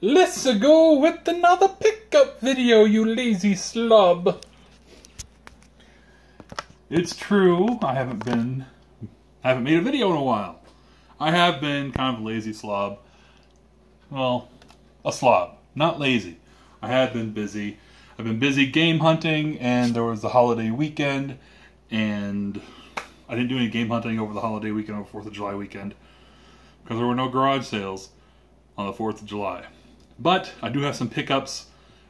Let's go with another pickup video, you lazy slob. It's true, I haven't made a video in a while. I have been kind of a lazy slob. Well, a slob, not lazy. I have been busy. I've been busy game hunting, and there was the holiday weekend, and I didn't do any game hunting over the holiday weekend or 4th of July weekend because there were no garage sales on the 4th of July. But I do have some pickups.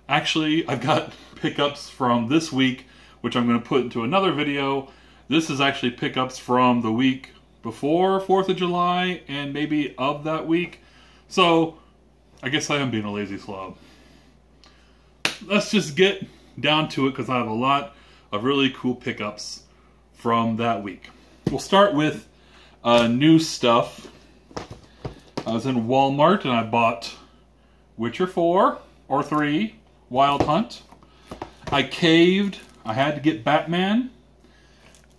Actually, I've got pickups from this week, which I'm going to put into another video. This is actually pickups from the week before 4th of July and maybe of that week. So, I guess I am being a lazy slob. Let's just get down to it because I have a lot of really cool pickups from that week. We'll start with new stuff. I was in Walmart and I bought Witcher 4 or 3 Wild Hunt. I caved. I had to get Batman.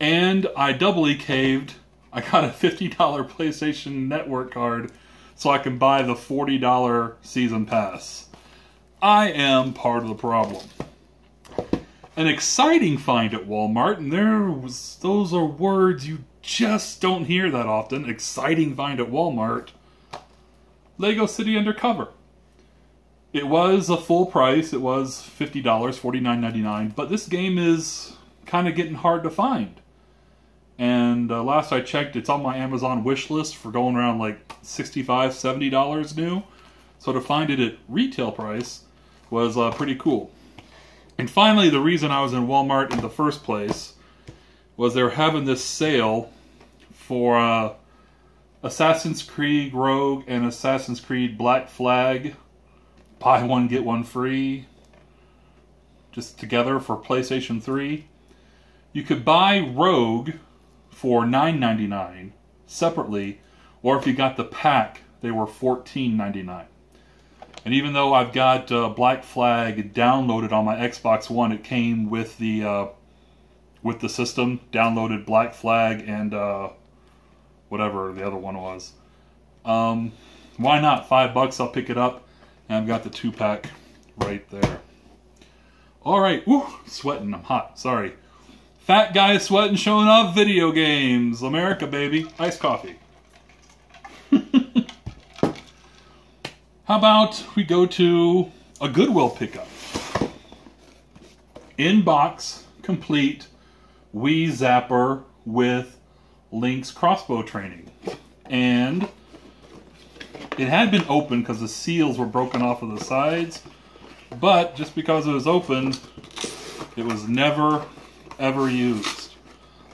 And I doubly caved. I got a $50 PlayStation Network card so I can buy the $40 season pass. I am part of the problem. An exciting find at Walmart, and those are words you just don't hear that often. Exciting find at Walmart. Lego City Undercover. It was a full price. It was $50, $49.99. But this game is kind of getting hard to find. And last I checked, it's on my Amazon wish list for going around like $65, $70 new. So to find it at retail price was pretty cool. And finally, the reason I was in Walmart in the first place was they were having this sale for Assassin's Creed Rogue and Assassin's Creed Black Flag. Buy one, get one free. Just together for PlayStation 3. You could buy Rogue for $9.99 separately, or if you got the pack, they were $14.99. And even though I've got Black Flag downloaded on my Xbox One, it came with the system. Downloaded Black Flag and whatever the other one was. Why not? $5, I'll pick it up. And I've got the 2-pack right there. Alright, woo, sweating, I'm hot, sorry. Fat guy sweating, showing off video games. America, baby. Iced coffee. How about we go to a Goodwill pickup? In-box, complete, Wii Zapper with Link's crossbow training. And it had been opened because the seals were broken off of the sides. But just because it was opened, it was never, ever used.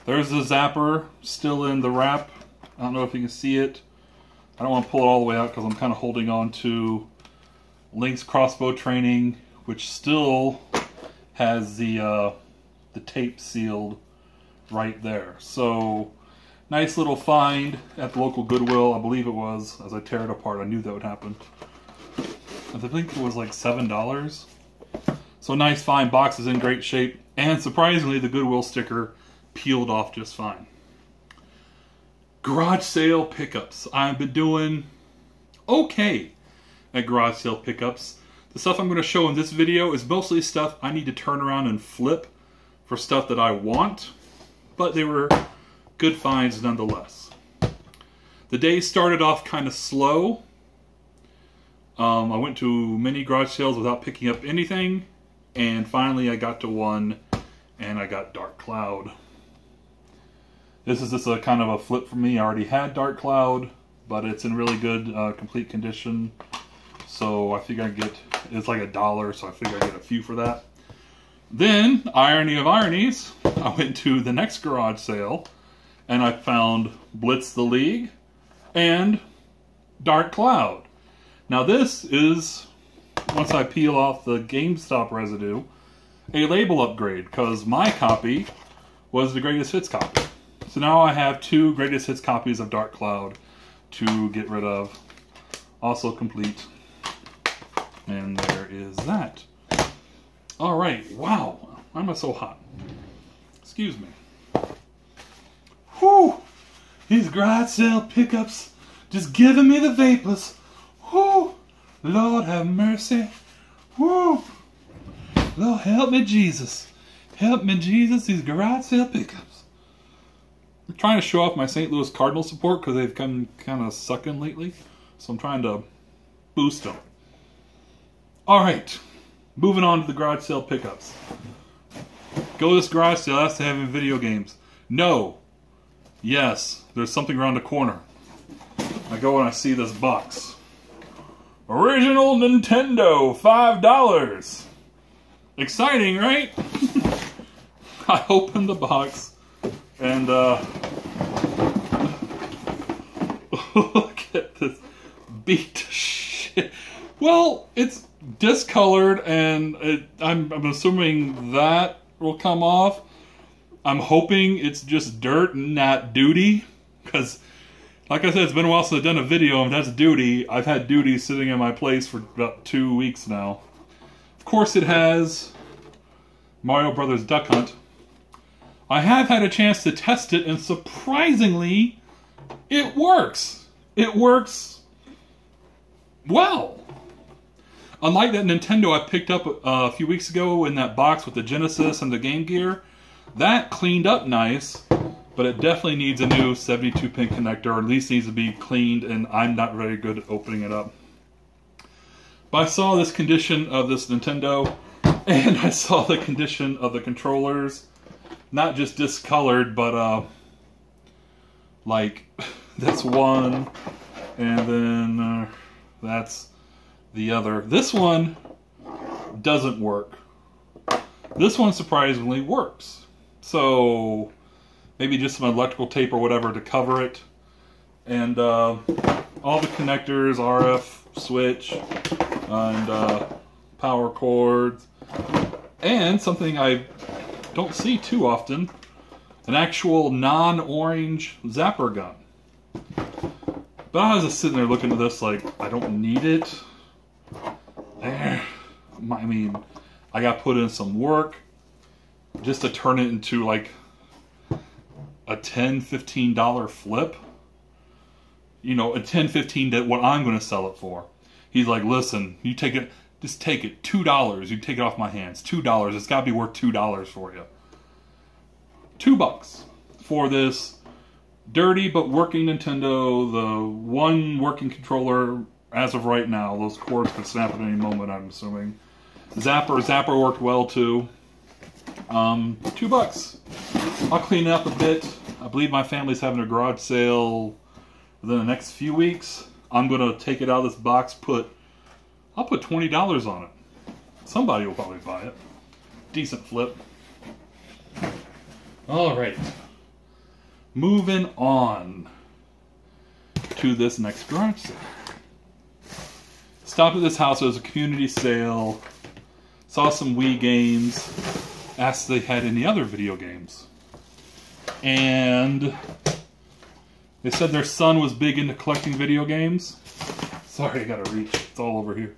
There's the Zapper still in the wrap. I don't know if you can see it. I don't want to pull it all the way out because I'm kind of holding on to Link's crossbow training, which still has the tape sealed right there. So, nice little find at the local Goodwill. I believe it was. As I tear it apart, I knew that would happen. I think it was like $7. So nice find. Box is in great shape. And surprisingly, the Goodwill sticker peeled off just fine. Garage sale pickups. I've been doing okay at garage sale pickups. The stuff I'm going to show in this video is mostly stuff I need to turn around and flip for stuff that I want. But they were good finds nonetheless. The day started off kind of slow. I went to many garage sales without picking up anything. And finally I got to one and I got Dark Cloud. This is just a kind of a flip for me. I already had Dark Cloud, but it's in really good, complete condition. So I figure I get, it's like $1, so I figure I get a few for that. Then, irony of ironies, I went to the next garage sale, and I found Blitz the League and Dark Cloud. Now this is, once I peel off the GameStop residue, a label upgrade, because my copy was the greatest hits copy. So now I have 2 greatest hits copies of Dark Cloud to get rid of. Also complete. And there is that. Alright, wow. Why am I so hot? Excuse me. Whew! These garage sale pickups just giving me the vapors. Whew! Lord have mercy. Woo! Lord help me, Jesus. Help me, Jesus. These garage sale pickups. I'm trying to show off my St. Louis Cardinal support because they've come kind of sucking lately. So I'm trying to boost them. Alright. Moving on to the garage sale pickups. Go to this garage sale, that's to have video games. No. Yes. There's something around the corner. I go and I see this box. Original Nintendo, $5. Exciting, right? I opened the box and look at this beat to shit. Well, it's discolored and I'm assuming that will come off. I'm hoping it's just dirt and not duty, because like I said, it's been a while since I've done a video, and that's duty. I've had duty sitting in my place for about 2 weeks now. Of course it has Mario Brothers Duck Hunt. I have had a chance to test it, and surprisingly, it works. It works well. Unlike that Nintendo I picked up a few weeks ago in that box with the Genesis and the Game Gear, that cleaned up nice, but it definitely needs a new 72-pin connector, or at least needs to be cleaned, and I'm not very good at opening it up. But I saw this condition of this Nintendo, and I saw the condition of the controllers. Not just discolored, but like, that's one, and then that's the other. This one doesn't work. This one surprisingly works. So maybe just some electrical tape or whatever to cover it. And all the connectors, RF switch, and power cords. And something I don't see too often, an actual non-orange zapper gun. But I was just sitting there looking at this like, I don't need it. I mean, I got put in some work just to turn it into like a $10, $15 flip. You know, a $10, $15 that what I'm going to sell it for. He's like, listen, you take it, just take it, $2. You take it off my hands, $2. It's got to be worth $2 for you. $2 for this dirty but working Nintendo, the one working controller as of right now. Those cords could snap at any moment, I'm assuming. Zapper worked well too. $2. I'll clean it up a bit. I believe my family's having a garage sale within the next few weeks. I'm gonna take it out of this box, I'll put $20 on it. Somebody will probably buy it. Decent flip. Alright. Moving on to this next garage sale. Stopped at this house, it was a community sale. Saw some Wii games. Asked if they had any other video games. And they said their son was big into collecting video games. Sorry, I gotta reach. It's all over here.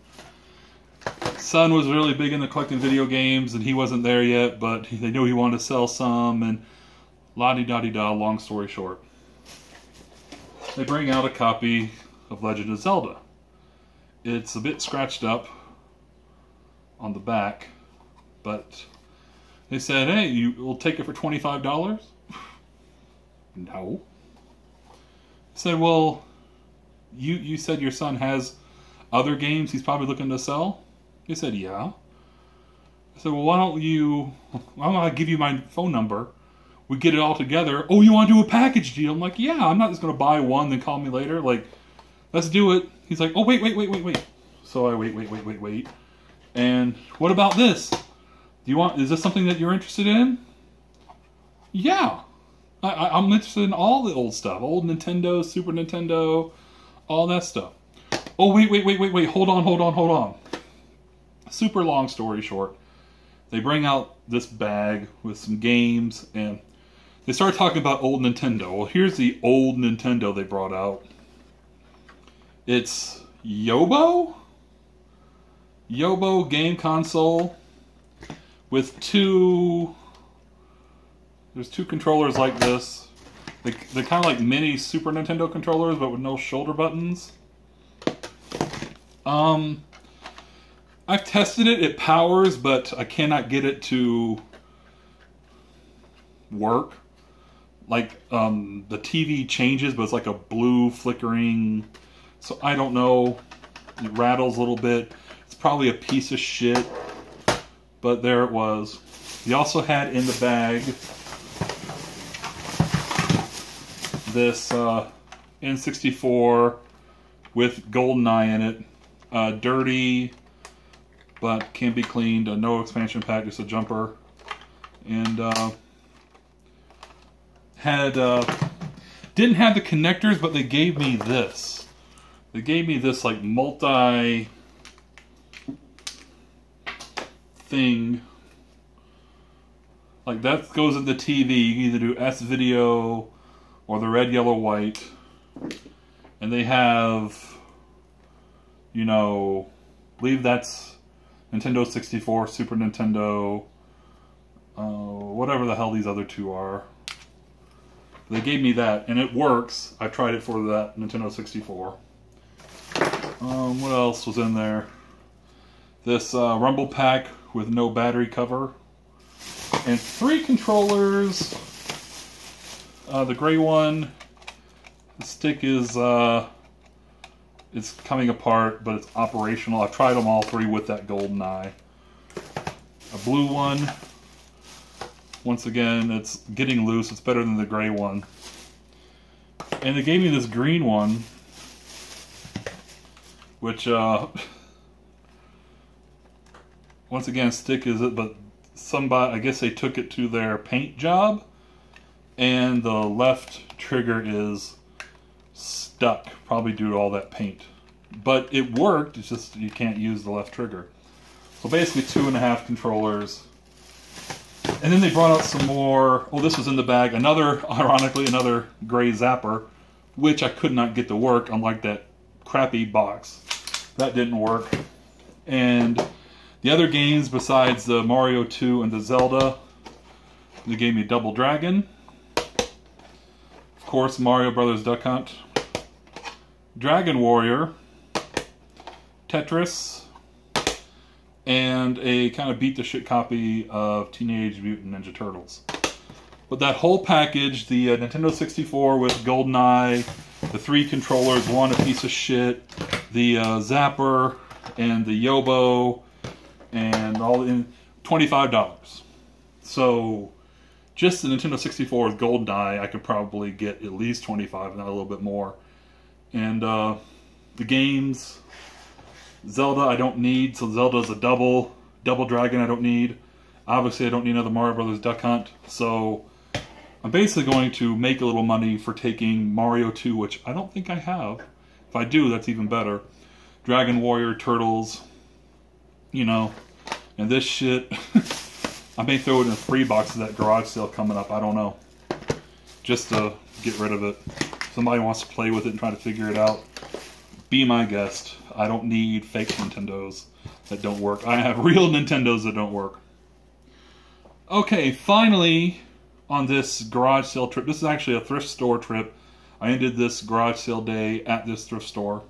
Son was really big into collecting video games, and he wasn't there yet, but they knew he wanted to sell some, and la-di-da-di-da, long story short. They bring out a copy of Legend of Zelda. It's a bit scratched up on the back, but they said, hey, you will take it for $25? No. I said, well, you said your son has other games he's probably looking to sell? He said, yeah. I said, well, why don't I give you my phone number? We get it all together. Oh, you want to do a package deal? I'm like, yeah, I'm not just going to buy one, then call me later. Like, let's do it. He's like, oh, wait. So I wait. And what about this? Is this something that you're interested in? Yeah. I'm interested in all the old stuff. Old Nintendo, Super Nintendo, all that stuff. Oh, wait. Hold on. Super long story short. They bring out this bag with some games, and they start talking about old Nintendo. Well, here's the old Nintendo they brought out. It's Yobo game console with there's two controllers like this. They're kind of like mini Super Nintendo controllers, but with no shoulder buttons. I've tested it. It powers, but I cannot get it to work. Like, the TV changes, but it's like a blue flickering. So I don't know. It rattles a little bit. It's probably a piece of shit. But there it was. He also had in the bag this N64 with GoldenEye in it. Dirty, but can be cleaned. No expansion pack, just a jumper. And didn't have the connectors, but they gave me this. They gave me this like multi thing. Like that goes in the TV. You can either do S-Video or the red, yellow, white. And they have, you know, I believe that's Nintendo 64, Super Nintendo, whatever the hell these other two are. They gave me that, and it works. I tried it for that Nintendo 64. What else was in there? This Rumble Pack with no battery cover. And 3 controllers. The gray one, the stick is it's coming apart, but it's operational. I've tried them all 3 with that GoldenEye. A blue one. Once again, it's getting loose. It's better than the gray one. And they gave me this green one, which, once again, stick is it, but somebody, I guess they took it to their paint job, and the left trigger is stuck, probably due to all that paint. But it worked, it's just you can't use the left trigger. So basically 2.5 controllers. And then they brought out some more. Oh, this was in the bag. Ironically, another gray zapper, which I could not get to work, unlike that crappy box. That didn't work. And the other games, besides the Mario 2 and the Zelda, they gave me Double Dragon. Of course, Mario Brothers Duck Hunt. Dragon Warrior. Tetris. And a kind of beat-the-shit copy of Teenage Mutant Ninja Turtles. But that whole package, the Nintendo 64 with GoldenEye, the 3 controllers, one a piece of shit, the zapper, and the Yobo, and all in $25. So, just the Nintendo 64 with GoldenEye, I could probably get at least $25, not a little bit more. And the games... Zelda I don't need, so Zelda's a Double Dragon I don't need. Obviously I don't need another Mario Brothers Duck Hunt, so I'm basically going to make a little money for taking Mario 2, which I don't think I have. If I do, that's even better. Dragon Warrior, Turtles, you know, and this shit. I may throw it in a free box of that garage sale coming up, I don't know. Just to get rid of it. If somebody wants to play with it and try to figure it out, be my guest. I don't need fake Nintendos that don't work. I have real Nintendos that don't work. Okay, finally, on this garage sale trip, this is actually a thrift store trip. I ended this garage sale day at this thrift store.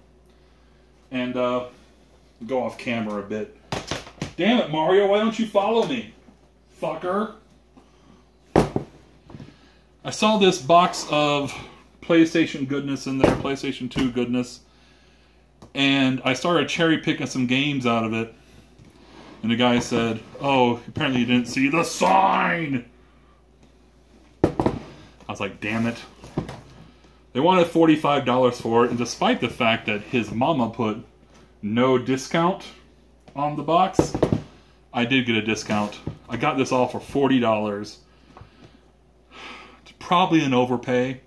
And, go off camera a bit. Damn it, Mario, why don't you follow me? Fucker. I saw this box of PlayStation goodness in there, PlayStation 2 goodness. And I started cherry picking some games out of it. And the guy said, oh, apparently you didn't see the sign! I was like, damn it. They wanted $45 for it, and despite the fact that his mama put no discount on the box, I did get a discount. I got this all for $40. It's probably an overpay.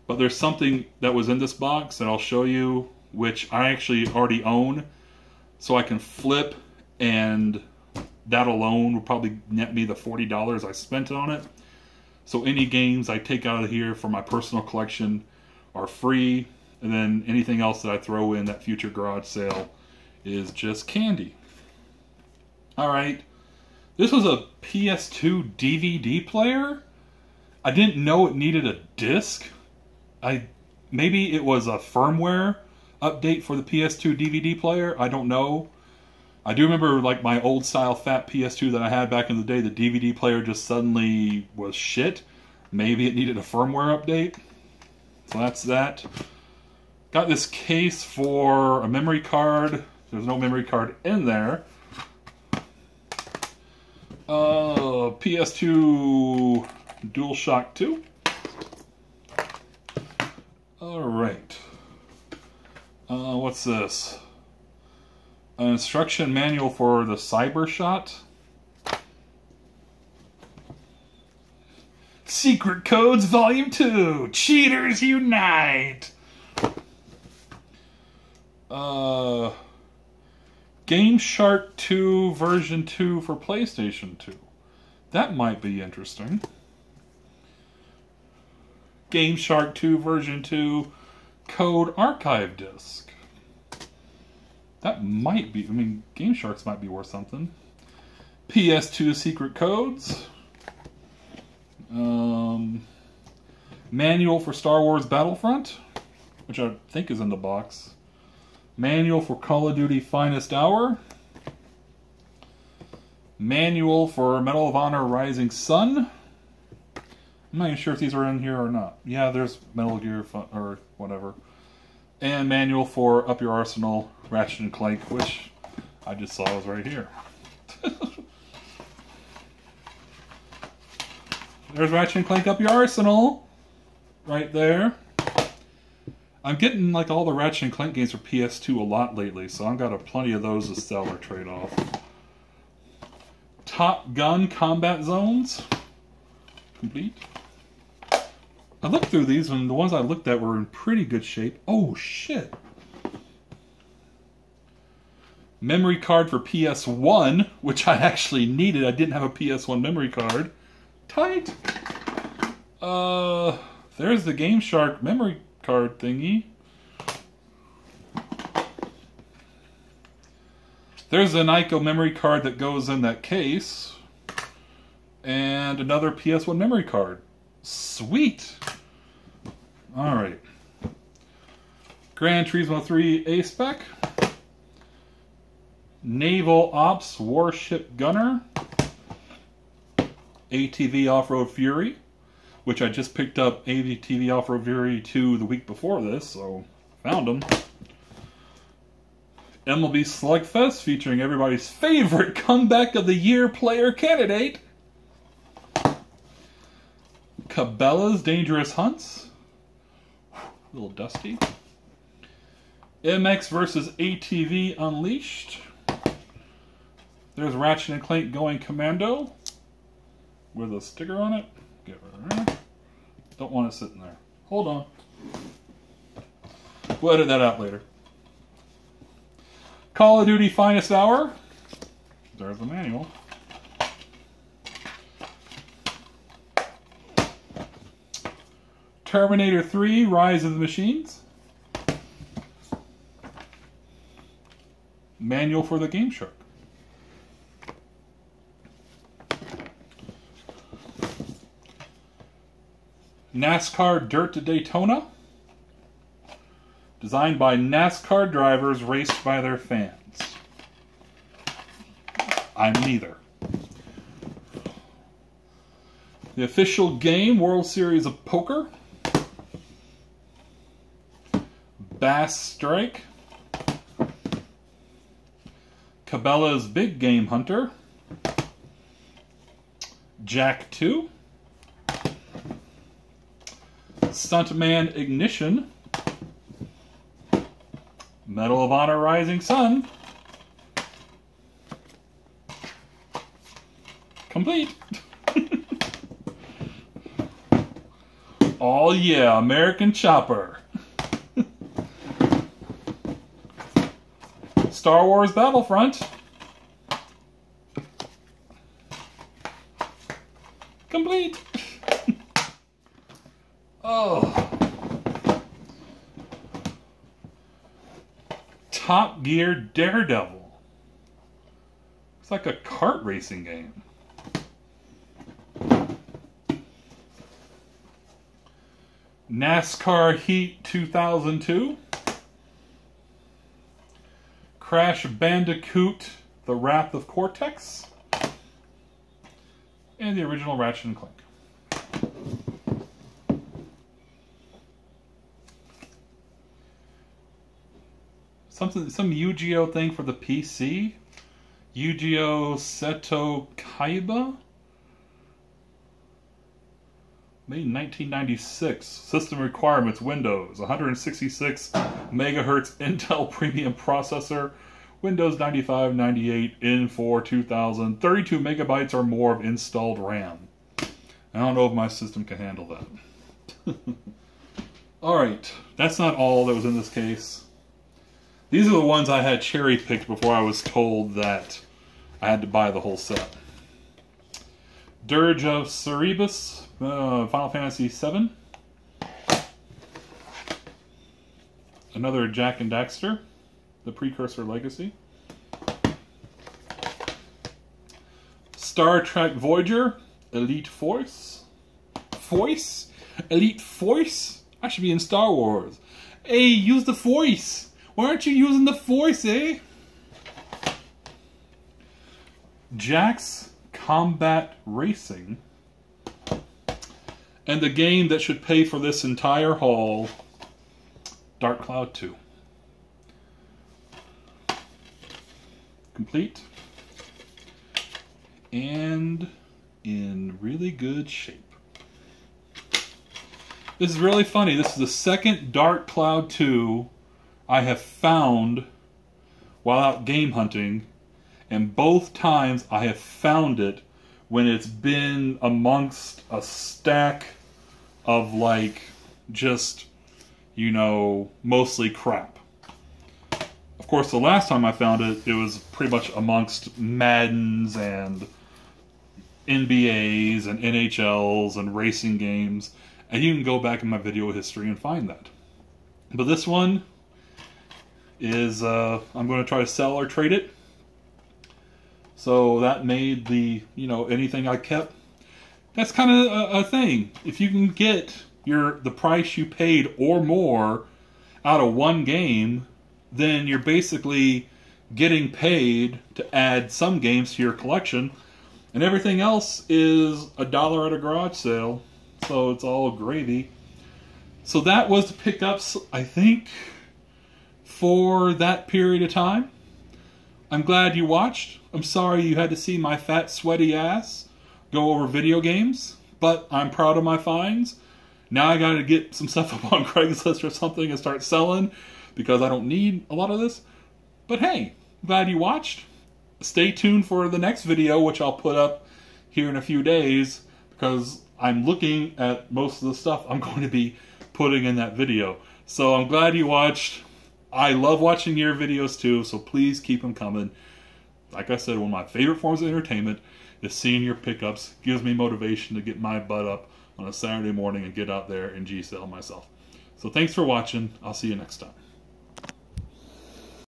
But there's something that was in this box that I'll show you, which I actually already own, so I can flip, and that alone will probably net me the $40 I spent on it. So any games I take out of here for my personal collection are free, and then anything else that I throw in that future garage sale is just candy. Alright, this was a PS2 DVD player? I didn't know it needed a disc. Maybe it was a firmware update for the PS2 DVD player. I don't know. I do remember, like, my old style fat PS2 that I had back in the day, the DVD player just suddenly was shit. Maybe it needed a firmware update. So that's that. Got this case for a memory card. There's no memory card in there. PS2 DualShock 2. Alright. What's this? An instruction manual for the Cybershot. Secret Codes Volume 2. Cheaters Unite. Game Shark 2 version 2 for PlayStation 2. That might be interesting. Game Shark 2 version 2 code archive disc. That might be, I mean, Game Sharks might be worth something. PS2 secret codes. Manual for Star Wars Battlefront, which I think is in the box. Manual for Call of Duty Finest Hour. Manual for Medal of Honor Rising Sun. I'm not even sure if these are in here or not. Yeah, there's Metal Gear or whatever. And manual for Up Your Arsenal Ratchet & Clank, which I just saw was right here. There's Ratchet & Clank Up Your Arsenal. Right there. I'm getting like all the Ratchet & Clank games for PS2 a lot lately, so I've got plenty of those to sell or trade off. Top Gun Combat Zones. Complete. I looked through these, and the ones I looked at were in pretty good shape. Oh, shit. Memory card for PS1, which I actually needed. I didn't have a PS1 memory card. Tight. There's the Game Shark memory card thingy. There's a Nyko memory card that goes in that case. And another PS1 memory card. Sweet. Alright. Gran Turismo 3 A-Spec. Naval Ops Warship Gunner. ATV Off-Road Fury, which I just picked up ATV Off-Road Fury 2 the week before this, so found them. MLB Slugfest, featuring everybody's favorite comeback of the year player candidate, Cabela's Dangerous Hunts. A little dusty. MX vs. ATV Unleashed. There's Ratchet & Clank Going Commando with a sticker on it. Get rid of that. Don't want it sitting there. Hold on. We'll edit that out later. Call of Duty Finest Hour. There's the manual. Terminator 3 Rise of the Machines. Manual for the Game Shark. NASCAR Dirt to Daytona. Designed by NASCAR drivers raced by their fans. I'm neither. The official game, World Series of Poker. Bass Strike. Cabela's Big Game Hunter. Jack 2. Stuntman Ignition. Medal of Honor Rising Sun. Complete. Oh yeah, American Chopper. Star Wars Battlefront. Complete. Oh. Top Gear Daredevil. It's like a kart racing game. NASCAR Heat 2002. Crash Bandicoot, The Wrath of Cortex, and the original Ratchet and Clank. Some Yu-Gi-Oh thing for the PC. Yu-Gi-Oh Seto Kaiba. Made in 1996. System requirements: Windows, 166 megahertz Intel Premium processor, Windows 95, 98, N4 2000, 32 megabytes or more of installed RAM. I don't know if my system can handle that. Alright, that's not all that was in this case. These are the ones I had cherry-picked before I was told that I had to buy the whole set. Dirge of Cerberus, Final Fantasy VII. Another Jak and Daxter, the Precursor Legacy. Star Trek Voyager, Elite Force. Force? Elite Force? I should be in Star Wars. Hey, use the Force! Why aren't you using the Force, eh? Jax Combat Racing. And the game that should pay for this entire haul, Dark Cloud 2. Complete. And in really good shape. This is really funny. This is the second Dark Cloud 2 I have found while out game hunting, and both times I have found it when it's been amongst a stack of, like, just, you know, mostly crap. Of course, the last time I found it, it was pretty much amongst Maddens and NBAs and NHLs and racing games, and you can go back in my video history and find that. But this one is, I'm going to try to sell or trade it. So that made the, you know, anything I kept. That's kind of a thing. If you can get the price you paid or more out of one game, then you're basically getting paid to add some games to your collection, and everything else is $1 at a garage sale. So it's all gravy. So that was the pickups, I think, for that period of time. I'm glad you watched. I'm sorry you had to see my fat, sweaty ass go over video games, but I'm proud of my finds. Now I gotta get some stuff up on Craigslist or something and start selling, because I don't need a lot of this. But hey, glad you watched. Stay tuned for the next video, which I'll put up here in a few days, because I'm looking at most of the stuff I'm going to be putting in that video. So I'm glad you watched. I love watching your videos too, so please keep them coming. Like I said, one of my favorite forms of entertainment is seeing your pickups. Gives me motivation to get my butt up on a Saturday morning and get out there and G-sell myself. So thanks for watching. I'll see you next time.